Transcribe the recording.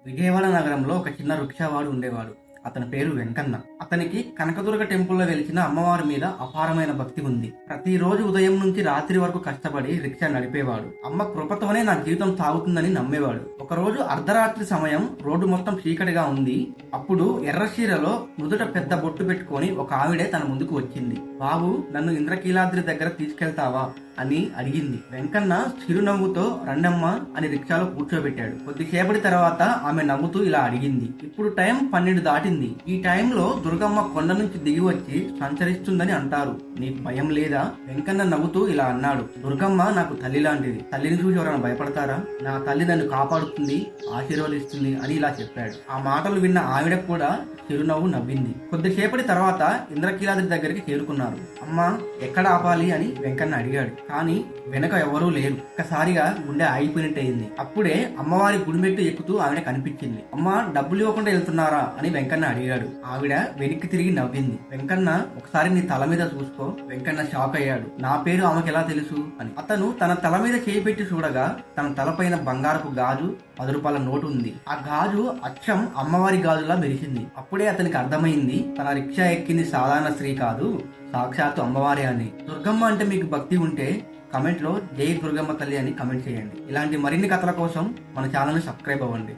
విజయవాడ నగరంలో ఒక చిన్న రిక్షావాడు ఉండేవాడు. అతని పేరు వెంకన్న. అతనికి కనకదుర్గ టెంపుల్లో వెలిసిన అమ్మవారి మీద అపారమైన భక్తి ఉంది. ప్రతిరోజు ఉదయం నుంచి రాత్రి వరకు కష్టపడి రిక్షా నడిపేవాడు. అమ్మ కృపతోనే నా జీవితం సాగుతుందని నమ్మేవాడు. ఒకరోజు అర్ధరాత్రి సమయం రోడ్డు మొత్తం చీకటిగా ఉంది. అప్పుడు ఎర్రచీరలో నుదుట పెద్ద బొట్టు పెట్టుకొని ఒక ఆవిడే తన ముందుకు వచ్చింది. బాబు, నన్ను ఇంద్రకీలాద్రి దగ్గర తీసుకెళ్తావా అని అడిగింది. వెంకన్న చిరునవ్వుతో రండమ్మా అని రిక్షాలో కూర్చోబెట్టాడు. కొద్దిసేపటి తర్వాత ఆమె నవ్వుతూ ఇలా అడిగింది, ఇప్పుడు టైం 12 దాటింది. ఈ టైంలో దుర్గమ్మ కొండ నుంచి దిగి వచ్చి సంచరిస్తుందని అంటారు. నీకు భయం లేదా? వెంకన్న నవ్వుతూ ఇలా అన్నాడు, దుర్గమ్మ నాకు తల్లి లాంటిది. తల్లిని చూసి ఎవరైనా భయపడతారా? నా తల్లి నన్ను కాపాడుతుంది, ఆశీర్వదిస్తుంది అని ఇలా చెప్పాడు. ఆ మాటలు విన్న ఆవిడ కూడా చిరునవ్వు నవ్వింది. కొద్దిసేపటి తర్వాత ఇంద్రకీలాద్రి దగ్గరికి చేరుకున్నారు. అమ్మా, ఎక్కడ ఆపాలి అని వెంకన్న అడిగాడు. కానీ వెనక ఎవరూ లేరు. ఒక్కసారిగా గుండె ఆగిపోయినట్టయింది. అప్పుడే అమ్మవారి గుడిమెట్టు ఎక్కుతూ ఆవిడ కనిపించింది. అమ్మా, డబ్బులు ఇవ్వకుండా వెళ్తున్నారా అని వెంకన్న అడిగాడు. ఆవిడ వెనక్కి తిరిగి నవ్వింది. వెంకన్న, ఒకసారి నీ తల మీద చూసుకో. వెంకన్న షాక్ అయ్యాడు. నా పేరు ఆమెకు ఎలా తెలుసు అని. అతను తన తల మీద చేయి పెట్టి చూడగా తన తలపైన బంగారపు గాజు 10 రూపాయల నోటు ఉంది. ఆ గాజు అచ్చం అమ్మవారి గాజులా మెరిసింది. అప్పుడే అతనికి అర్థమైంది, తన రిక్షా ఎక్కింది సాధారణ స్త్రీ కాదు, సాక్షాత్తు అమ్మవారే అని. దుర్గమ్మ అంటే మీకు భక్తి ఉంటే కమెంట్ లో జై దుర్గమ్మ తల్లి అని కమెంట్ చేయండి. ఇలాంటి మరిన్ని కథల కోసం మన ఛానల్ ని సబ్స్క్రైబ్ అవ్వండి.